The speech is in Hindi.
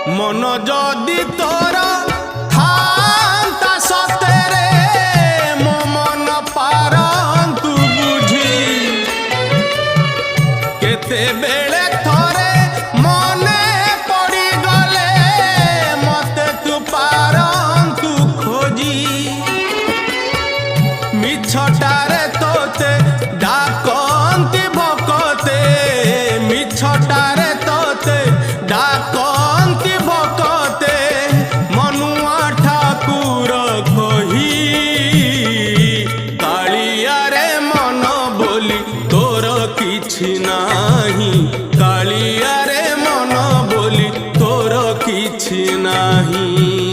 मन जदि तोर थांता सतेरे मो मन पारंतु बुझी केते बेले थोरे मने पड़ी गले मते तू पारंतु खोजी मिछटारे तोते डाकंती भकते मिछटारे तोते डाकंती भकते मनुआ ठाकुर कही कालिया रे मन बोली तोर किछि नाही कालिया रे मन बोली तोर किछि नाही।